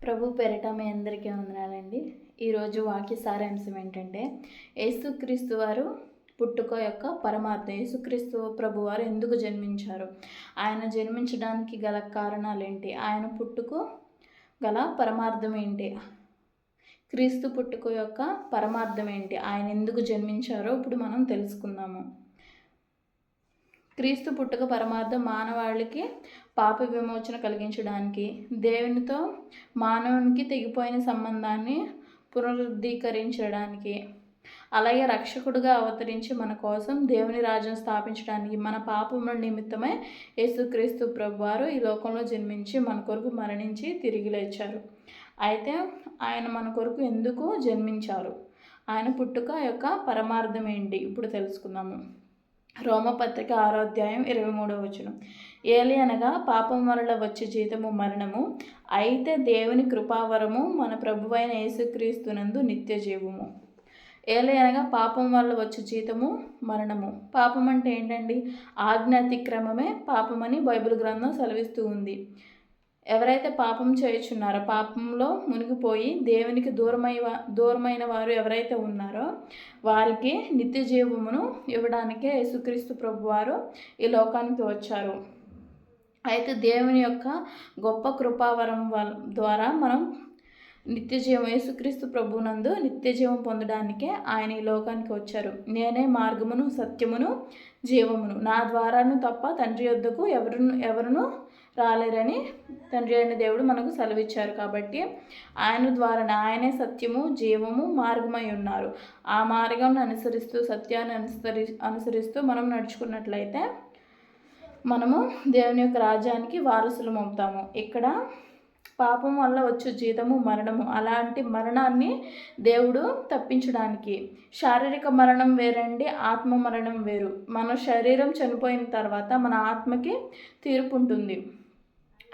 ప్రభు పేరిట మీ అందరికీ వందనాలండి. ఈరోజు వాక్య సారాంశం ఏంటంటే, యేసుక్రీస్తు వారు పుట్టుక యొక్క పరమార్థం. యేసుక్రీస్తు ప్రభు వారు ఎందుకు జన్మించారు, ఆయన జన్మించడానికి గల కారణాలు ఏంటి, ఆయన పుట్టుకు గల పరమార్థం ఏంటి, క్రీస్తు పుట్టుక యొక్క పరమార్థం ఏంటి, ఆయన ఎందుకు జన్మించారో ఇప్పుడు మనం తెలుసుకుందాము. క్రీస్తు పుట్టుక పరమార్థం మానవాళికి పాప విమోచన కలిగించడానికి, దేవునితో మానవునికి తెగిపోయిన సంబంధాన్ని పునరుద్ధీకరించడానికి, అలాగే రక్షకుడుగా అవతరించి మన కోసం దేవుని రాజ్యం స్థాపించడానికి, మన పాపముల నిమిత్తమై యేసుక్రీస్తు ప్రభువారు ఈ లోకంలో జన్మించి మన కొరకు మరణించి తిరిగి లేచారు. అయితే ఆయన మన కొరకు ఎందుకు జన్మించారు, ఆయన పుట్టుక యొక్క పరమార్థం ఏంటి ఇప్పుడు తెలుసుకుందాము. రోమపత్రిక 6వ అధ్యాయం 23వ వచనం. ఏలియనగా పాపం వలన వచ్చే జీతము మరణము, అయితే దేవుని కృపావరము మన ప్రభువైన యేసుక్రీస్తునందు నిత్య జీవము. ఏలియనగా పాపం వల్ల వచ్చే జీతము మరణము. పాపం అంటే ఏంటండి? ఆజ్ఞ అతిక్రమమే పాపమని బైబిల్ గ్రంథం సెలవిస్తూ ఉంది. ఎవరైతే పాపం చేయుచున్నారో, పాపంలో మునిగిపోయి దేవునికి దూరమైన వారు ఎవరైతే ఉన్నారో వారికి నిత్య జీవమును ఇవ్వడానికే యేసుక్రీస్తు ప్రభువారు ఈ లోకానికి వచ్చారు. అయితే దేవుని యొక్క గొప్ప కృపావరం ద్వారా మనం నిత్య జీవం, యేసుక్రీస్తు ప్రభునందు నిత్య జీవం పొందడానికే ఆయన ఈ లోకానికి వచ్చారు. నేనే మార్గమును సత్యమును జీవమును, నా ద్వారాను తప్ప తండ్రి యొద్దకు ఎవరును రాలేరని తండ్రి అయిన దేవుడు మనకు సెలవిచ్చారు. కాబట్టి ఆయన ద్వారానే, ఆయనే సత్యము జీవము మార్గమై ఉన్నారు. ఆ మార్గం అనుసరిస్తూ, సత్యాన్ని అనుసరిస్తూ మనం నడుచుకున్నట్లయితే మనము దేవుని యొక్క రాజ్యానికి వారసులం అవుతాము. ఇక్కడ పాపం వల్ల వచ్చే జీతము మరణము. అలాంటి మరణాన్ని దేవుడు తప్పించడానికి, శారీరక మరణం వేరండి, ఆత్మ మరణం వేరు. మన శరీరం చనిపోయిన తర్వాత మన ఆత్మకి తీర్పు ఉంటుంది.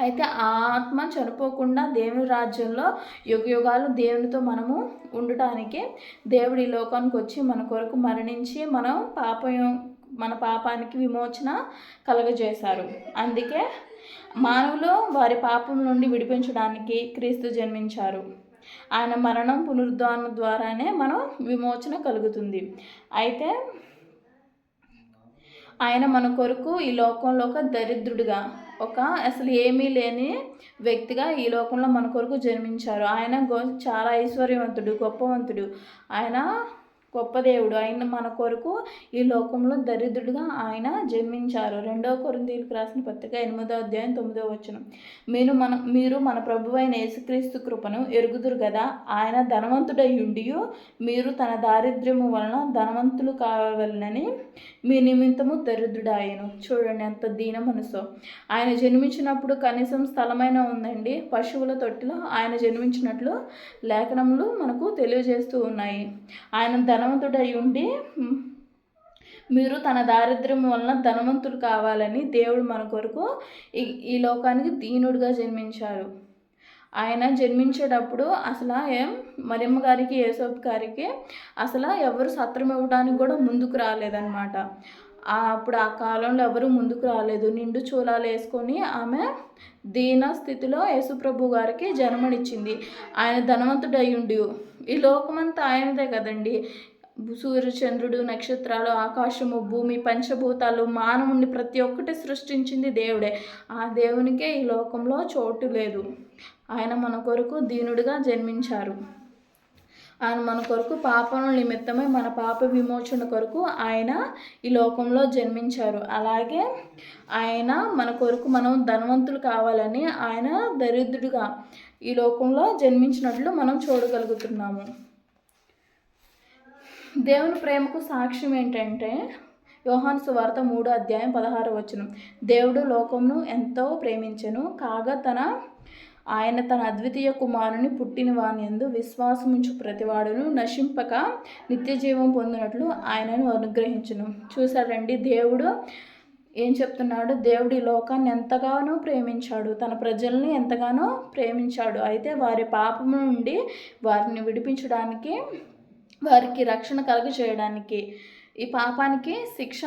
అయితే ఆ ఆత్మ చనిపోకుండా దేవుని రాజ్యంలో యుగయుగాలు దేవునితో మనము ఉండటానికి దేవుడు ఈ లోకానికి వచ్చి మన కొరకు మరణించి మన పాపానికి విమోచన కలగజేశారు. అందుకే మానవులు వారి పాపం నుండి విడిపించడానికి క్రీస్తు జన్మించారు. ఆయన మరణం పునరుద్ధానం ద్వారానే మనం విమోచన కలుగుతుంది. అయితే ఆయన మన కొరకు ఈ లోకంలో ఒక దరిద్రుడిగా, అసలు ఏమీ లేని వ్యక్తిగా ఈ లోకంలో మన కొరకు జన్మించారు. ఆయన చాలా ఐశ్వర్యవంతుడు, గొప్పవంతుడు, ఆయన గొప్ప దేవుడు. ఆయన మన కొరకు ఈ లోకంలో దరిద్రుడిగా ఆయన జన్మించారు. 2వ కొరింథీయులకు రాసిన పత్రిక 8వ అధ్యాయం 9వ వచనం. మీరు మన ప్రభువైన యేసుక్రీస్తు కృపను ఎరుగుదురు కదా, ఆయన ధనవంతుడై ఉండియు మీరు తన దారిద్ర్యము వలన ధనవంతులు కావాలని మీ నిమిత్తము దరిద్రుడాయను. చూడండి ఎంత దీన మనసో. ఆయన జన్మించినప్పుడు కనీసం స్థలమైన ఉందండి. పశువుల తొట్టిలో ఆయన జన్మించినట్లు లేఖనములు మనకు తెలియజేస్తూ ఉన్నాయి. ఆయన ధనవంతుడై ఉండి మీరు తన దారిద్ర్యం వలన ధనవంతులు కావాలని దేవుడు మన కొరకు ఈ లోకానికి దీనుడిగా జన్మించారు. ఆయన జన్మించేటప్పుడు అసలు మరియమ్మ గారికి, యేసోపు గారికి అసలు ఎవరు సత్రం ఇవ్వడానికి కూడా ముందుకు రాలేదన్నమాట. అప్పుడు ఆ కాలంలో ఎవరు ముందుకు రాలేదు. నిండు చూలాలు వేసుకొని ఆమె దీన స్థితిలో యేసుప్రభు గారికి జన్మనిచ్చింది. ఆయన ధనవంతుడు అయ్యుండి, ఈ లోకమంతా ఆయనదే కదండి. సూర్య చంద్రుడు, నక్షత్రాలు, ఆకాశము, భూమి, పంచభూతాలు, మానవుణ్ణి ప్రతి ఒక్కటి సృష్టించింది దేవుడే. ఆ దేవునికే ఈ లోకంలో చోటు లేదు. ఆయన మన కొరకు దీనుడిగా జన్మించారు. ఆయన మన కొరకు పాపముల నిమిత్తమై మన పాప విమోచన కొరకు ఆయన ఈ లోకంలో జన్మించారు. అలాగే ఆయన మన కొరకు మనం ధనవంతులు కావాలని ఆయన దరిద్రుడిగా ఈ లోకంలో జన్మించినట్లు మనం చూడగలుగుతున్నాము. దేవుని ప్రేమకు సాక్ష్యం ఏంటంటే యోహాను సువార్త 3వ అధ్యాయం 16వ వచనం. దేవుడు లోకమును ఎంతో ప్రేమించెను కాగా ఆయన తన అద్వితీయ కుమారుని పుట్టిన వానియందు విశ్వాసముంచు ప్రతివాడును నశింపక నిత్య జీవం పొందినట్లు ఆయనను అనుగ్రహించును. చూసారండి, దేవుడు ఏం చెప్తున్నాడు? దేవుడు ఈ లోకాన్ని ఎంతగానో ప్రేమించాడు, తన ప్రజల్ని ఎంతగానో ప్రేమించాడు. అయితే వారి పాపము నుండి వారిని విడిపించడానికి, వారికి రక్షణ కలుగజేయడానికి, ఈ పాపానికి శిక్ష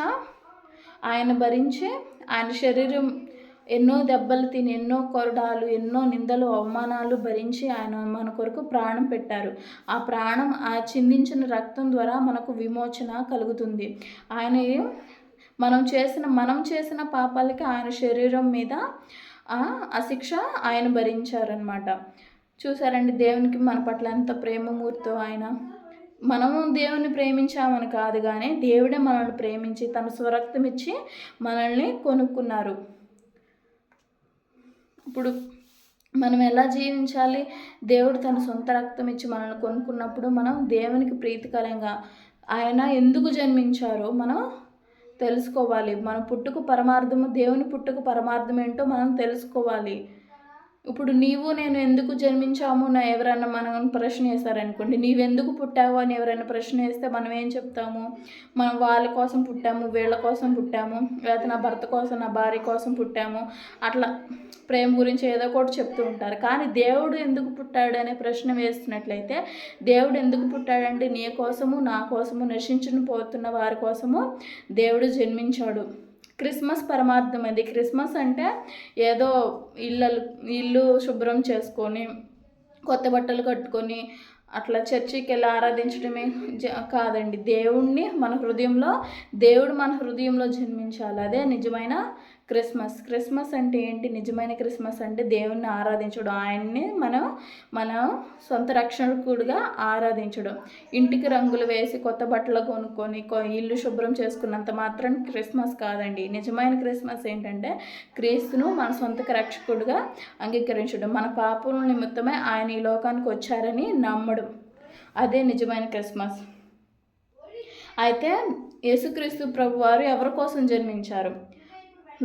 ఆయన భరించి ఆయన శరీరం ఎన్నో దెబ్బలు తిని, ఎన్నో కొరడాలు, ఎన్నో నిందలు, అవమానాలు భరించి ఆయన మన కొరకు ప్రాణం పెట్టారు. ఆ ప్రాణం, ఆ చిందించిన రక్తం ద్వారా మనకు విమోచన కలుగుతుంది. ఆయన మనం చేసిన పాపాలకి ఆయన శరీరం మీద ఆ శిక్ష ఆయన భరించారనమాట. చూసారండి దేవునికి మన పట్ల ఎంత ప్రేమమూర్తో ఆయన. మనము దేవుని ప్రేమించామని కాదు, కానీ దేవుడే మనల్ని ప్రేమించి తన స్వరక్తం ఇచ్చి మనల్ని కొనుక్కున్నారు. ఇప్పుడు మనం ఎలా జీవించాలి? దేవుడు తన సొంత రక్తం ఇచ్చి మనల్ని కొనుక్కున్నప్పుడు మనం దేవునికి ప్రీతికరంగా ఆయన ఎందుకు జన్మించారో మనం తెలుసుకోవాలి. మన పుట్టుక పరమార్థము, దేవుని పుట్టుక పరమార్థం ఏంటో మనం తెలుసుకోవాలి. ఇప్పుడు నీవు నేను ఎందుకు జన్మించాము నా ఎవరైనా మనం ప్రశ్న వేశారనుకోండి, నీవెందుకు పుట్టావు అని ఎవరైనా ప్రశ్న వేస్తే మనం ఏం చెప్తాము? మనం వాళ్ళ కోసం పుట్టాము, వీళ్ళ కోసం పుట్టాము, లేకపోతే నా భర్త కోసం, నా భార్య కోసం పుట్టాము, అట్లా ప్రేమ గురించి ఏదో ఒకటి చెప్తూ ఉంటారు. కానీ దేవుడు ఎందుకు పుట్టాడు అనే ప్రశ్న వేస్తున్నట్లయితే, దేవుడు ఎందుకు పుట్టాడంటే నీ కోసము, నా కోసము, నశించుని పోతున్న వారి కోసము దేవుడు జన్మించాడు. క్రిస్మస్ పరమార్థం అది. క్రిస్మస్ అంటే ఏదో ఇల్లు శుభ్రం చేసుకొని, కొత్త బట్టలు కట్టుకొని అట్లా చర్చికి వెళ్ళి ఆరాధించడమే కాదండి. దేవుడు మన హృదయంలో జన్మించాలి. అదే నిజమైన క్రిస్మస్. క్రిస్మస్ అంటే ఏంటి? నిజమైన క్రిస్మస్ అంటే దేవుణ్ణి ఆరాధించడం, ఆయన్ని మన సొంత రక్షకుడిగా ఆరాధించడం. ఇంటికి రంగులు వేసి కొత్త బట్టలు కొనుక్కొని ఇల్లు శుభ్రం చేసుకున్నంత మాత్రం క్రిస్మస్ కాదండి. నిజమైన క్రిస్మస్ ఏంటంటే క్రీస్తును మన సొంత రక్షకుడిగా అంగీకరించడం, మన పాపల నిమిత్తమే ఆయన ఈ లోకానికి వచ్చారని నమ్మడం. అదే నిజమైన క్రిస్మస్. అయితే యేసుక్రీస్తు ప్రభువారు ఎవరి కోసం జన్మించారు?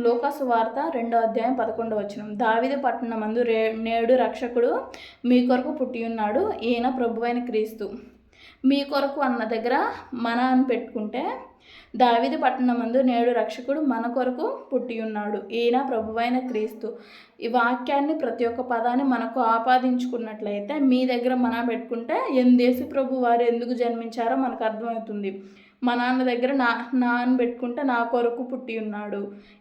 లూకాసు వార్త 2:11 దావీదు పట్టణమందు నేడు రక్షకుడు మీ కొరకు పుట్టి ఉన్నాడు, ఈయన ప్రభువైన క్రీస్తు. మీ కొరకు అన్న దగ్గర మన అని పెట్టుకుంటే, దావీదు పట్టణమందు నేడు రక్షకుడు మన కొరకు పుట్టి ఉన్నాడు, ఈయన ప్రభువైన క్రీస్తు. ఈ వాక్యాన్ని ప్రతి ఒక్క పదాన్ని మనకు ఆపాదించుకున్నట్లయితే, మీ దగ్గర మన పెట్టుకుంటే యేసు ప్రభు వారు ఎందుకు జన్మించారో మనకు అర్థమవుతుంది. మా నాన్న దగ్గర నాన్న పెట్టుకుంటే నా కొరకు పుట్టి ఉన్నాడు,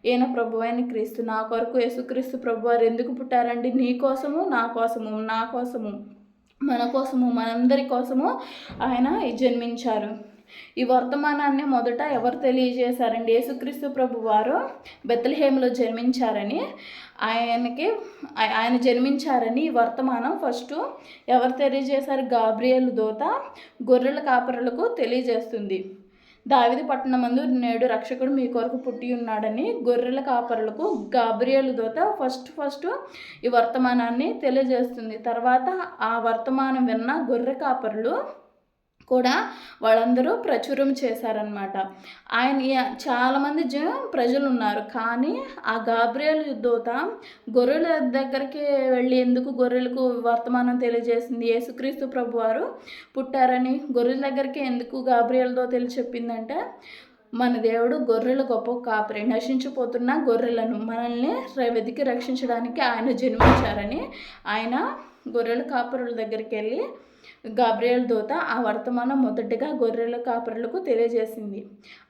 ఈయన ప్రభువైన క్రీస్తు. నా కొరకు యేసుక్రీస్తు ప్రభు వారు ఎందుకు పుట్టారండి? నీ కోసము, నా కోసము, నా కోసము, మన కోసము, మనందరి కోసము ఆయన జన్మించారు. ఈ వర్తమానాన్ని మొదట ఎవరు తెలియజేశారండి? యేసుక్రీస్తు ప్రభు వారు బెత్లెహేములో జన్మించారని, ఆయన జన్మించారని ఈ వర్తమానం ఫస్ట్ ఎవరు తెలియజేశారు? గాబ్రియేలు దూత గొర్రెల కాపరులకు తెలియజేస్తుంది. దావీదు పట్టణమందు నేడు రక్షకుడు మీ కొరకు పుట్టి ఉన్నాడని గొర్రెల కాపరులకు గాబ్రియేలు దూత ఫస్ట్ ఈ వర్తమానాన్ని తెలియజేస్తుంది. తర్వాత ఆ వర్తమానం విన్న గొర్రె కాపరులు కూడా వాళ్ళందరూ ప్రచురం చేశారనమాట. చాలామంది ప్రజలు ఉన్నారు, కానీ ఆ గాబ్రియేలు దూత గొర్రెల దగ్గరికి వెళ్ళి ఎందుకు గొర్రెలకు వర్తమానం తెలియజేసింది? యేసుక్రీస్తు ప్రభు వారు పుట్టారని గొర్రెల దగ్గరికి ఎందుకు గాబ్రియేలు దూత చెప్పిందంటే, మన దేవుడు గొర్రెల గొప్ప కాపరి, నశించిపోతున్న గొర్రెలను మనల్ని వెతికి రక్షించడానికి ఆయన జన్మించారని ఆయన గొర్రెల కాపరుల దగ్గరికి వెళ్ళి గాబ్రియేలు దూత ఆ వర్తమానం మొదటిగా గొర్రెల కాపరులకు తెలియజేసింది.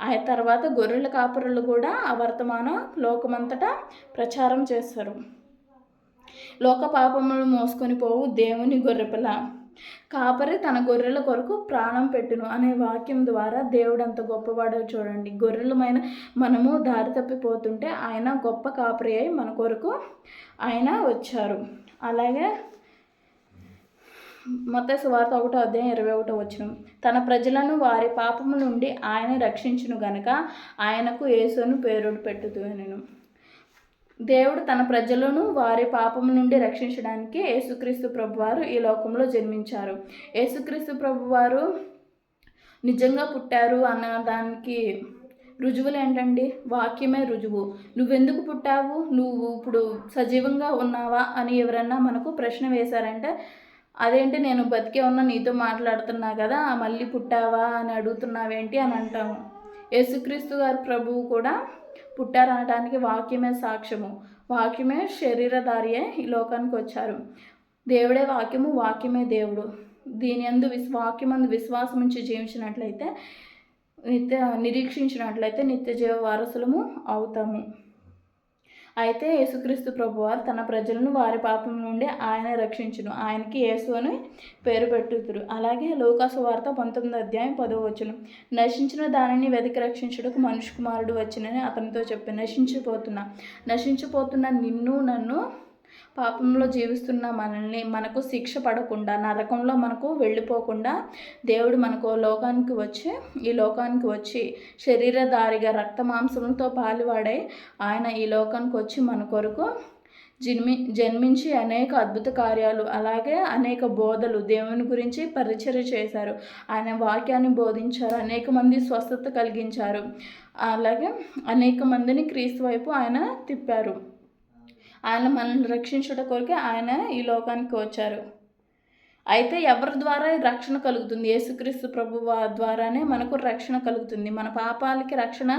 ఆ తర్వాత గొర్రెల కాపరులు కూడా ఆ వర్తమానం లోకమంతటా ప్రచారం చేస్తారు. లోక పాపములు మోసుకొని పోవు దేవుని గొర్రెపిల్ల, కాపరి తన గొర్రెల కొరకు ప్రాణం పెట్టును అనే వాక్యం ద్వారా దేవుడు అంత గొప్పవాడో చూడండి. గొర్రెలమైన మనము దారి తప్పిపోతుంటే ఆయన గొప్ప కాపరి అయి మన కొరకు ఆయన వచ్చారు. అలాగే మత్తయి సువార్త 1:21 తన ప్రజలను వారి పాపము నుండి ఆయన రక్షించును గనుక ఆయనకు యేసును పేరు పెట్టుదునెను. దేవుడు తన ప్రజలను వారి పాపము నుండి రక్షించడానికి యేసుక్రీస్తు ప్రభువారు ఈ లోకంలో జన్మించారు. యేసుక్రీస్తు ప్రభువారు నిజంగా పుట్టారు అన్న దానికి రుజువులు ఏంటండి? వాక్యమే రుజువు. నువ్వెందుకు పుట్టావు, నువ్వు ఇప్పుడు సజీవంగా ఉన్నావా అని ఎవరన్నా మనకు ప్రశ్న వేశారంటే, అదేంటి నేను బతికే ఉన్నా నీతో మాట్లాడుతున్నా కదా, మళ్ళీ పుట్టావా అని అడుగుతున్నావేంటి అని అంటాము. యేసుక్రీస్తు గారు ప్రభువు కూడా పుట్టారనడానికి వాక్యమే సాక్ష్యము. వాక్యమే శరీరధారియే ఈ లోకానికి వచ్చారు. దేవుడే వాక్యము, వాక్యమే దేవుడు. వాక్యమందు విశ్వాసం ఉంచి జీవించినట్లయితే, నిరీక్షించినట్లయితే నిత్య జీవ వారసులము అవుతాము. అయితే యేసుక్రీస్తు ప్రభువారు తన ప్రజలను వారి పాపం నుండి ఆయన రక్షించును, ఆయనకి యేసు అని పేరు పెట్టుదురు. అలాగే లూకాసు వార్త 19:10 నశించిన దానిని వెతికి రక్షించుటకు మనుష్య కుమారుడు వచ్చినని అతనితో చెప్పి, నశించిపోతున్న నిన్ను నన్ను, పాపంలో జీవిస్తున్న మనల్ని, మనకు శిక్ష పడకుండా నరకంలో మనకు వెళ్ళిపోకుండా దేవుడు ఈ లోకానికి వచ్చి శరీరధారిగా రక్త మాంసములతో పాలువాడై ఆయన ఈ లోకానికి వచ్చి మన కొరకు జన్మించి అనేక అద్భుత కార్యాలు అలాగే అనేక బోధలు దేవుని గురించి పరిచర్య చేశారు. ఆయన వాక్యాన్ని బోధించారు, అనేక మంది స్వస్థత కలిగించారు, అలాగే అనేక మందిని క్రీస్తు వైపు ఆయన తిప్పారు. ఆయన మనల్ని రక్షించుట కొరకే ఆయన ఈ లోకానికి వచ్చారు. అయితే ఎవరి ద్వారా రక్షణ కలుగుతుంది? యేసుక్రీస్తు ప్రభు ద్వారానే మనకు రక్షణ కలుగుతుంది. మన పాపాలకి రక్షణ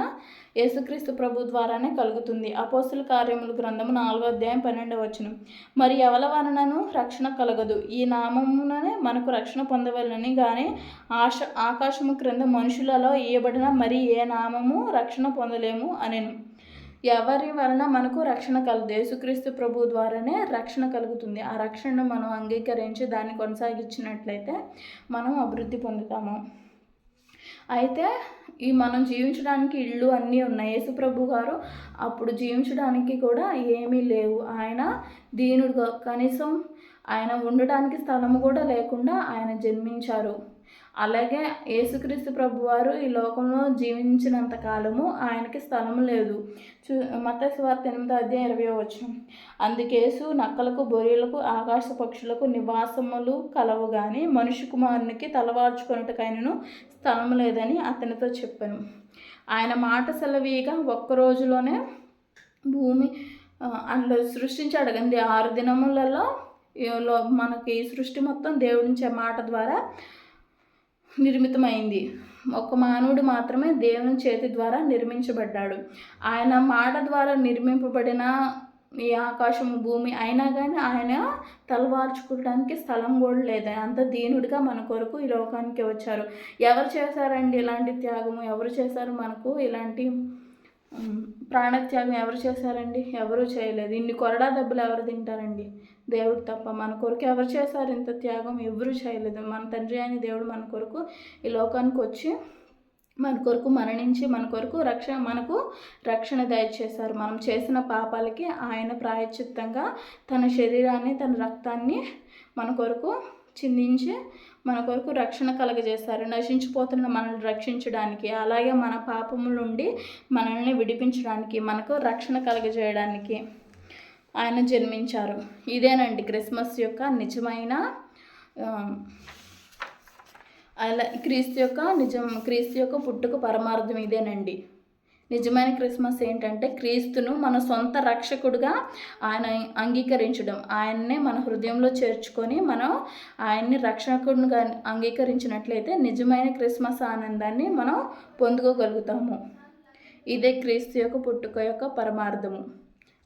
యేసుక్రీస్తు ప్రభు ద్వారానే కలుగుతుంది. అపోస్తుల కార్యముల గ్రంథము 4:12 మరి ఎవరి వలనను రక్షణ కలగదు, ఈ నామముననే మనకు రక్షణ పొందవలనని కానీ ఆకాశము క్రింద మనుషులలో ఇయ్యబడిన మరి ఏ నామము రక్షణ పొందలేము అనెను. ఎవరి వలన మనకు రక్షణ కలదు? యేసుక్రీస్తు ప్రభు ద్వారానే రక్షణ కలుగుతుంది. ఆ రక్షణను మనం అంగీకరించి దాన్ని కొనసాగించినట్లయితే మనం అభివృద్ధి పొందుతాము. అయితే మనం జీవించడానికి ఇళ్ళు అన్నీ ఉన్నాయి. యేసు ప్రభు గారు అప్పుడు జీవించడానికి కూడా ఏమీ లేవు. ఆయన దీనుడుగా, కనీసం ఆయన ఉండడానికి స్థలము కూడా లేకుండా ఆయన జన్మించారు. అలాగే యేసుక్రీస్తు ప్రభువారు ఈ లోకంలో జీవించినంత కాలము ఆయనకి స్థలం లేదు. మత్తయి సువార్త 8:20 అందుకేసు నక్కలకు, బొరియలకు, ఆకాశ పక్షులకు నివాసములు కలవు కానీ మనుష్య కుమారునికి తలవార్చుకొనుటకైనను స్థలం లేదని అతనితో చెప్పాను. ఆయన మాట సెలవీగా ఒక్క రోజులోనే భూమి అందులో సృష్టించాడు కండి. 6 దినములలో మనకి సృష్టి మొత్తం దేవుడి మాట ద్వారా నిర్మితమైంది. ఒక మానవుడు మాత్రమే దేవుని చేతి ద్వారా నిర్మించబడ్డాడు. ఆయన మాట ద్వారా నిర్మింపబడిన ఈ ఆకాశము, భూమి అయినా కానీ ఆయన తలవార్చుకోవడానికి స్థలం కూడా లేదు. అంత దీనుడిగా మన కొరకు ఈ లోకానికి వచ్చారు. ఎవరు చేశారండి ఇలాంటి త్యాగము? ఎవరు చేశారు మనకు ఇలాంటి ప్రాణత్యాగం? ఎవరు చేశారండి? ఎవరు చేయలేదు. ఇన్ని కొరడా దెబ్బలు ఎవరు తింటారండి? దేవుడు తప్ప. మన కొరకు ఎవరు చేశారు ఇంత త్యాగం? ఎవరు చేయలేదు. మన తండ్రి అయిన దేవుడు మన కొరకు ఈ లోకానికి వచ్చి మన కొరకు మరణించి మనకు రక్షణ దయచేశారు. మనం చేసిన పాపాలకి ఆయన ప్రాయశ్చిత్తంగా తన శరీరాన్ని, తన రక్తాన్ని మన కొరకు చిందించి మన కొరకు రక్షణ కలగజేస్తారు. నశించిపోతున్న మనల్ని రక్షించడానికి, అలాగే మన పాపముల నుండి మనల్ని విడిపించడానికి, మనకు రక్షణ కలగజేయడానికి ఆయన జన్మించారు. ఇదేనండి క్రిస్మస్ యొక్క నిజమైన క్రీస్తు యొక్క పుట్టుక పరమార్థం ఇదేనండి. నిజమైన క్రిస్మస్ ఏంటంటే క్రీస్తును మన సొంత రక్షకుడుగా ఆయన అంగీకరించడం, ఆయన్నే మన హృదయంలో చేర్చుకొని మనం ఆయన్ని రక్షకుడుగా అంగీకరించినట్లయితే నిజమైన క్రిస్మస్ ఆనందాన్ని మనం పొందుకోగలుగుతాము. ఇదే క్రీస్తు యొక్క పుట్టుక యొక్క పరమార్థము.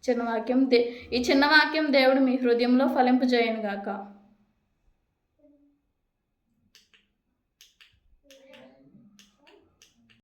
ఈ చిన్న వాక్యం దేవుడు మీ హృదయంలో ఫలింపజేయను గాక.